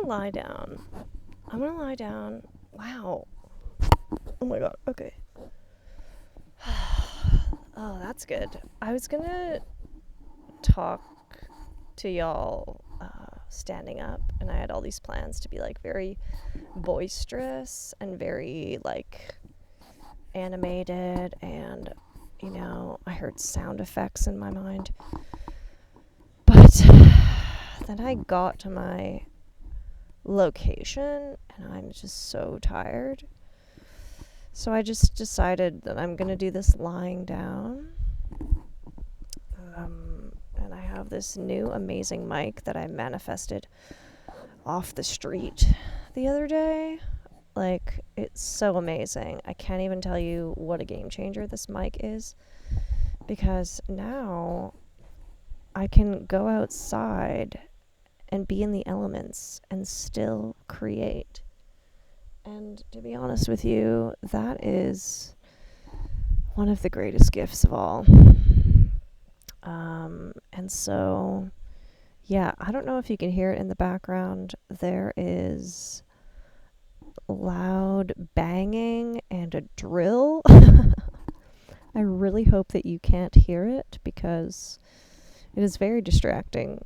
gonna lie down. Wow. Oh my god. Okay. Oh, that's good. I was gonna talk to y'all standing up, and I had all these plans to be like very boisterous and very like animated, and I heard sound effects in my mind. But then I got to my location and I'm just so tired. So I just decided that I'm gonna do this lying down. And I have this new amazing mic that I manifested off the street the other day. Like, it's so amazing. I can't even tell you what a game changer this mic is, because now I can go outside and be in the elements and still create. And to be honest with you, that is one of the greatest gifts of all. And so, yeah, I don't know if you can hear it in the background. There is loud banging and a drill. I really hope that you can't hear it, because it is very distracting.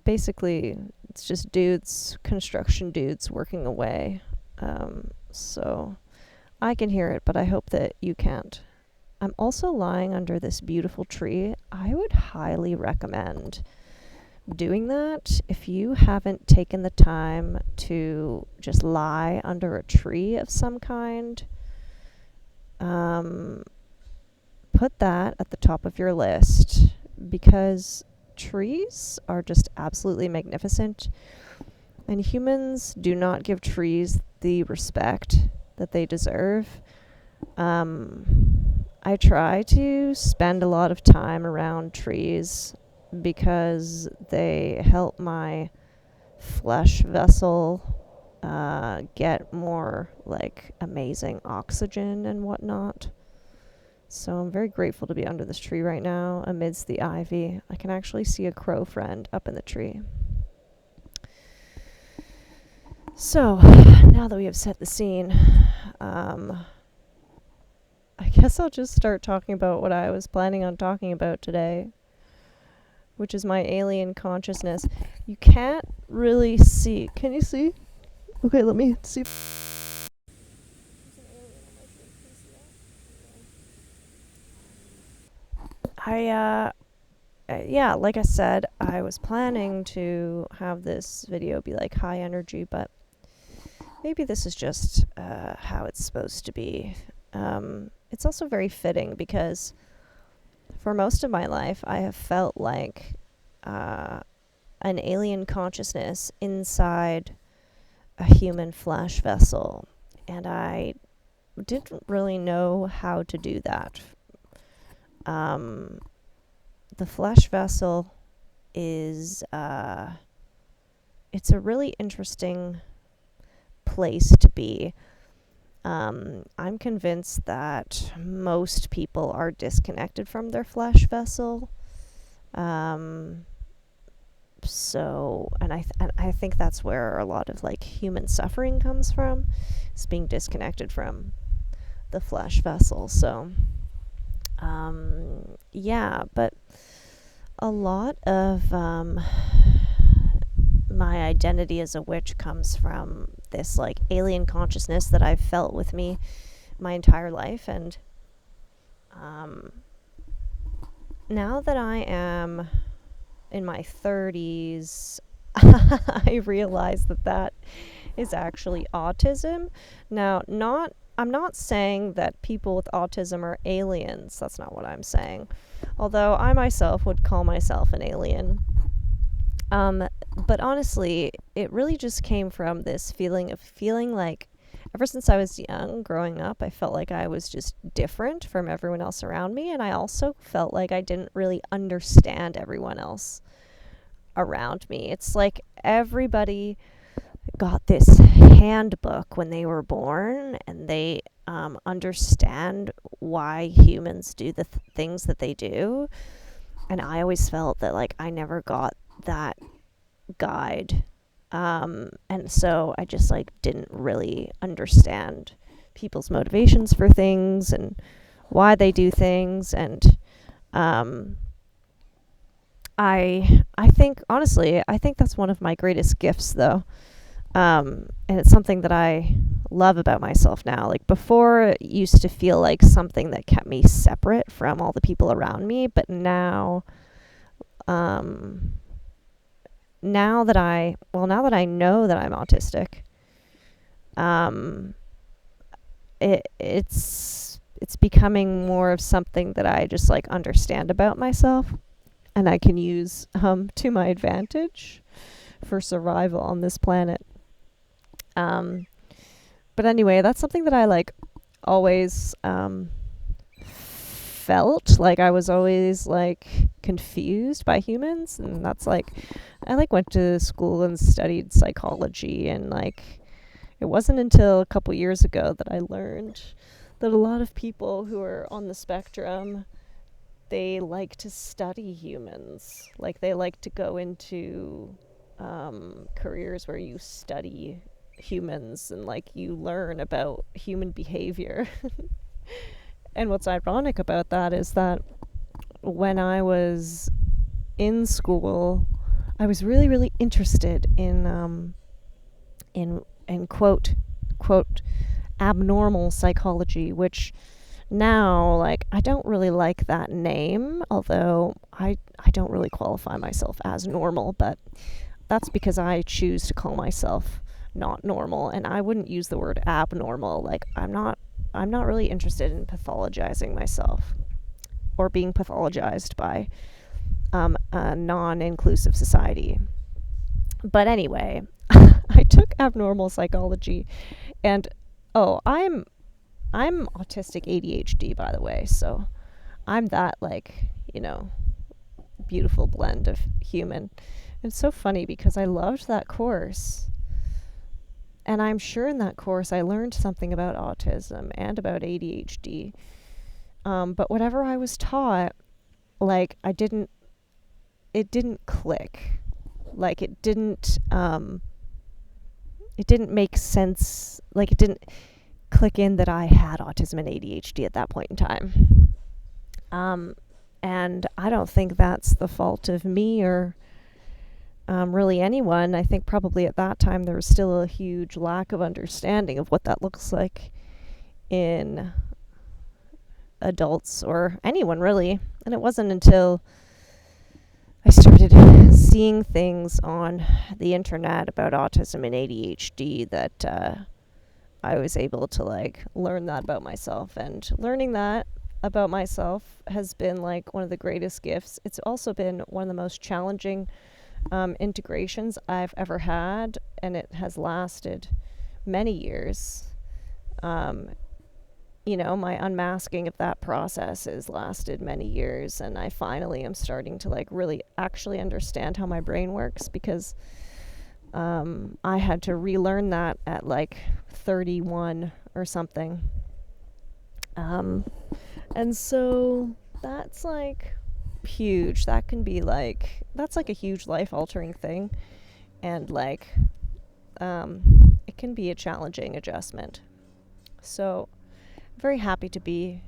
Basically, it's just construction dudes working away. So I can hear it, but I hope that you can't. I'm also lying under this beautiful tree. I would highly recommend doing that if you haven't taken the time to just lie under a tree of some kind. Put that at the top of your list, because trees are just absolutely magnificent, and humans do not give trees the respect that they deserve. I try to spend a lot of time around trees because they help my flesh vessel get more like amazing oxygen and whatnot. So I'm very grateful to be under this tree right now amidst the ivy. I can actually see a crow friend up in the tree. So now that we have set the scene, I guess I'll just start talking about what I was planning on talking about today, which is my alien consciousness. You can't really see. Can you see? Okay, let me see. Yeah, like I said, I was planning to have this video be like high energy, but maybe this is just how it's supposed to be. It's also very fitting because for most of my life, I have felt like an alien consciousness inside a human flesh vessel, and I didn't really know how to do that. The flesh vessel is it's a really interesting place to be. I'm convinced that most people are disconnected from their flesh vessel. So, and I think that's where a lot of like human suffering comes from, is being disconnected from the flesh vessel. So, yeah, but a lot of my identity as a witch comes from this like alien consciousness that I've felt with me my entire life. And now that I am in my 30s, I realize that is actually autism. Now, I'm not saying that people with autism are aliens. That's not what I'm saying. Although I myself would call myself an alien. But honestly, it really just came from this feeling like ever since I was young, growing up, I felt like I was just different from everyone else around me. And I also felt like I didn't really understand everyone else around me. It's like everybody got this handbook when they were born, and they understand why humans do the things that they do. And I always felt that like I never got that guide And so I just like didn't really understand people's motivations for things and why they do things. And um, I think honestly, I think that's one of my greatest gifts, though. And it's something that I love about myself now. Like before, it used to feel like something that kept me separate from all the people around me, but um, now that I know that I'm autistic, um, it's becoming more of something that I just like understand about myself, and I can use to my advantage for survival on this planet. Um, but anyway, that's something that I like always felt like. I was always like confused by humans, and that's like I like went to school and studied psychology, and like it wasn't until a couple years ago that I learned that a lot of people who are on the spectrum, they like to study humans. Like they like to go into careers where you study humans and like you learn about human behavior. And what's ironic about that is that when I was in school, I was really, really interested in quote abnormal psychology, which now like I don't really like that name, although I don't really qualify myself as normal, but that's because I choose to call myself not normal, and I wouldn't use the word abnormal. Like I'm not really interested in pathologizing myself or being pathologized by a non-inclusive society. But anyway, I took abnormal psychology, and oh, I'm autistic ADHD, by the way, so I'm that like, beautiful blend of human. It's so funny because I loved that course. And I'm sure in that course I learned something about autism and about ADHD. But whatever I was taught, like it didn't click. Like it didn't make sense. Like it didn't click in that I had autism and ADHD at that point in time. And I don't think that's the fault of me or really anyone. I think probably at that time there was still a huge lack of understanding of what that looks like in adults or anyone really. And it wasn't until I started seeing things on the internet about autism and ADHD that I was able to like learn that about myself. And learning that about myself has been like one of the greatest gifts. It's also been one of the most challenging integrations I've ever had, and it has lasted many years. My unmasking of that process has lasted many years, and I finally am starting to like really actually understand how my brain works, because I had to relearn that at like 31 or something. And so that's like huge. That's like a huge life altering thing. And like, it can be a challenging adjustment. So I'm very happy to be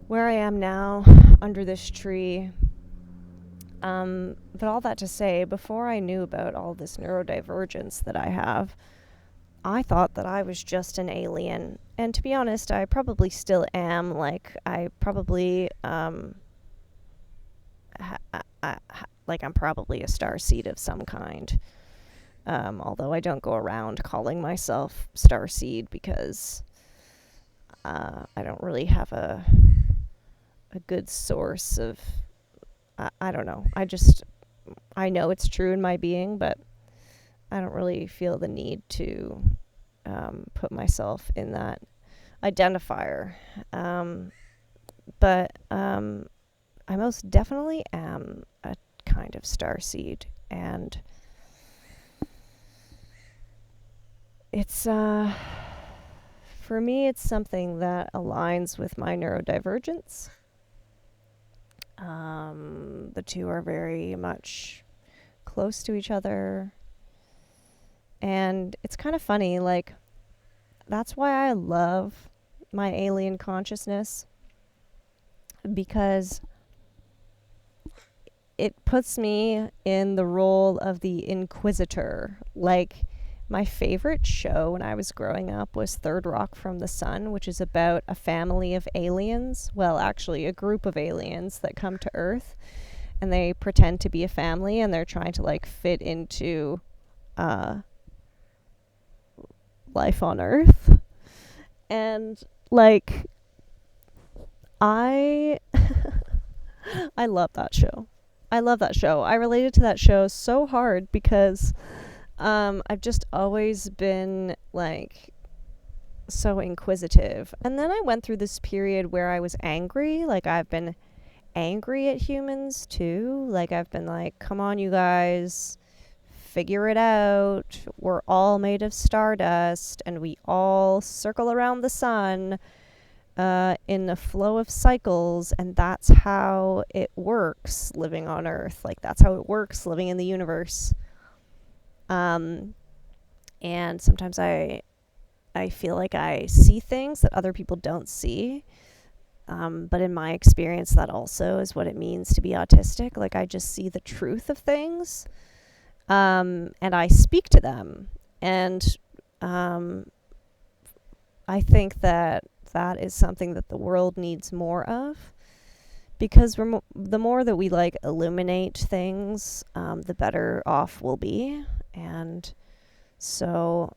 where I am now under this tree. But all that to say, before I knew about all this neurodivergence that I have, I thought that I was just an alien. And to be honest, I probably still am. Like, I probably, like, I'm probably a starseed of some kind. Although I don't go around calling myself starseed because I don't really have a good source of, I don't know. I know it's true in my being, but I don't really feel the need to put myself in that identifier. But I most definitely am a kind of starseed, and it's for me it's something that aligns with my neurodivergence. The two are very much close to each other. And it's kind of funny, like, that's why I love my alien consciousness, because it puts me in the role of the inquisitor. Like, my favorite show when I was growing up was Third Rock from the Sun, which is about a family of aliens. Well, actually, a group of aliens that come to Earth, and they pretend to be a family, and they're trying to like fit into uh, life on Earth. And like, I I love that show. I love that show. I related to that show so hard because I've just always been like so inquisitive. And then I went through this period where I was angry. Like, I've been angry at humans too. Like, I've been like, come on, you guys, figure it out. We're all made of stardust and we all circle around the sun in a flow of cycles, and that's how it works living on Earth. Like, that's how it works living in the universe. And sometimes I feel like I see things that other people don't see. But in my experience, that also is what it means to be autistic. Like, I just see the truth of things, and I speak to them. And I think that that is something that the world needs more of, because the more that we like illuminate things, the better off we'll be. And so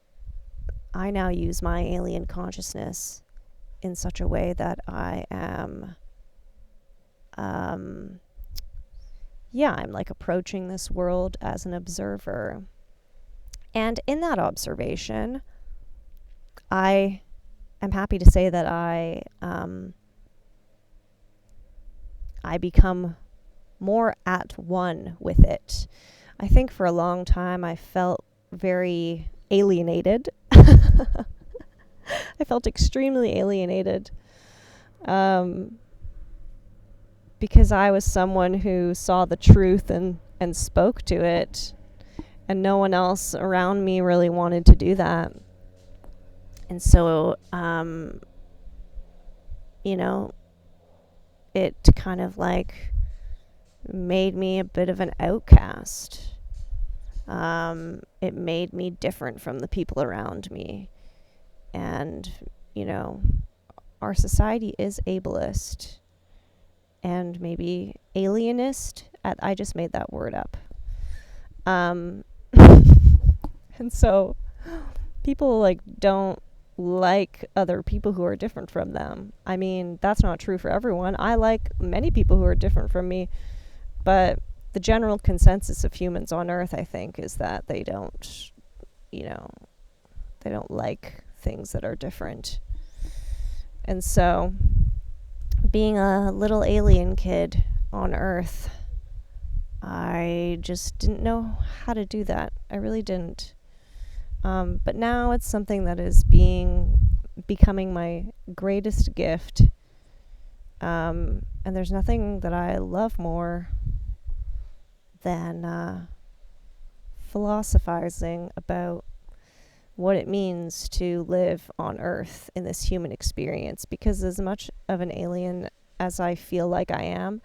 I now use my alien consciousness in such a way that I am, I'm like approaching this world as an observer. And in that observation, I am happy to say that I become more at one with it. I think for a long time I felt very alienated. I felt extremely alienated, because I was someone who saw the truth and spoke to it, and no one else around me really wanted to do that. And so, it kind of like made me a bit of an outcast. It made me different from the people around me. And, our society is ableist and maybe alienist. I just made that word up. And so people like don't like other people who are different from them. I mean, that's not true for everyone. I like many people who are different from me, but the general consensus of humans on Earth, I think, is that they don't like things that are different. And so, being a little alien kid on Earth, I just didn't know how to do that. I really didn't. But now it's something that is becoming my greatest gift. And there's nothing that I love more than philosophizing about what it means to live on Earth in this human experience. Because as much of an alien as I feel like I am,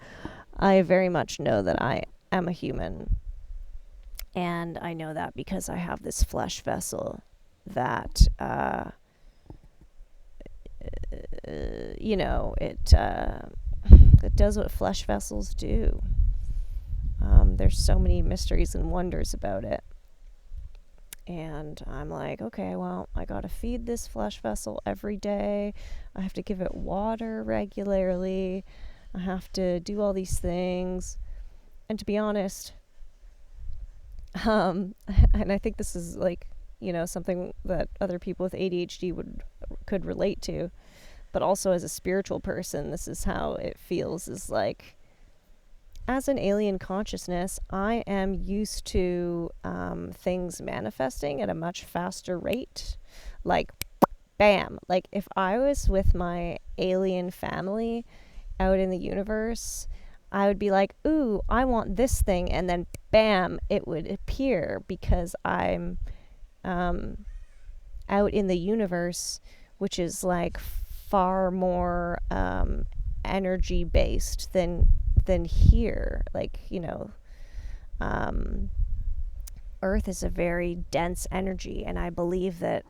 I very much know that I am a human. And I know that because I have this flesh vessel that, it does what flesh vessels do. There's so many mysteries and wonders about it. And I'm like, okay, well, I gotta feed this flesh vessel every day. I have to give it water regularly. I have to do all these things. And to be honest, and I think this is like, something that other people with ADHD could relate to, but also as a spiritual person, this is how it feels, is like, as an alien consciousness, I am used to things manifesting at a much faster rate. Like, bam. Like, if I was with my alien family out in the universe, I would be like, ooh, I want this thing. And then, bam, it would appear because I'm out in the universe, which is like far more energy based than here. Like, Earth is a very dense energy, and I believe that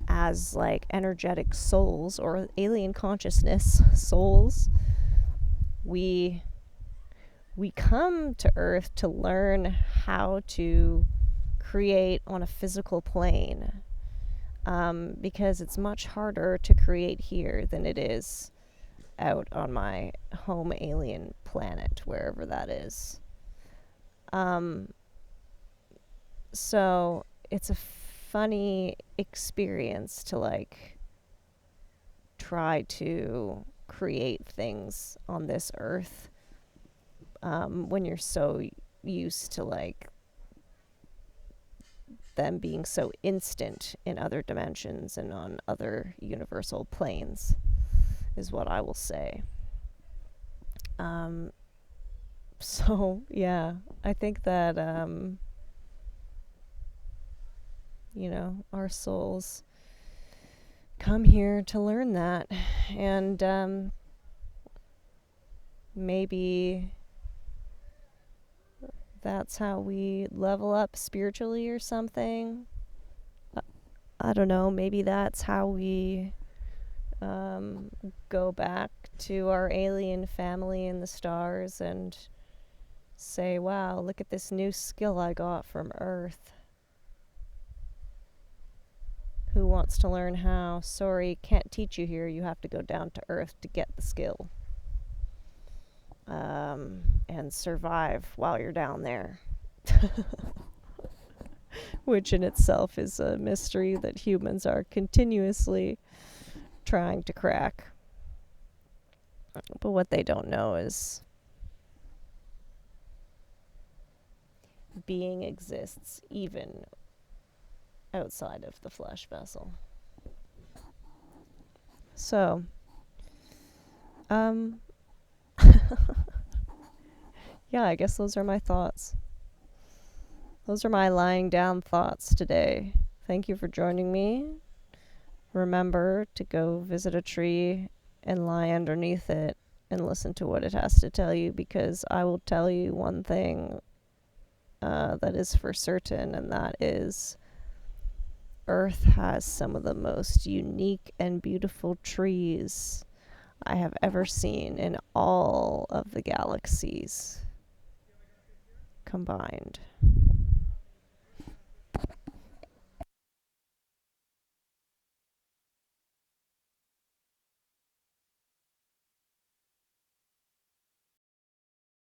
as like energetic souls or alien consciousness souls, we come to Earth to learn how to create on a physical plane, because it's much harder to create here than it is out on my home alien planet, wherever that is. So it's a funny experience to like try to create things on this earth, when you're so used to like them being so instant in other dimensions and on other universal planes, is what I will say. So yeah, I think that our souls come here to learn that, and maybe that's how we level up spiritually or something. I don't know, maybe that's how we go back to our alien family in the stars and say, wow, look at this new skill I got from Earth. Who wants to learn how? Sorry, can't teach you here. You have to go down to Earth to get the skill. And survive while you're down there. Which in itself is a mystery that humans are continuously trying to crack. But what they don't know is being exists even outside of the flesh vessel. So, yeah, I guess those are my thoughts. Those are my lying down thoughts today. Thank you for joining me. Remember to go visit a tree and lie underneath it and listen to what it has to tell you, because I will tell you one thing that is for certain, and that is Earth has some of the most unique and beautiful trees I have ever seen in all of the galaxies combined.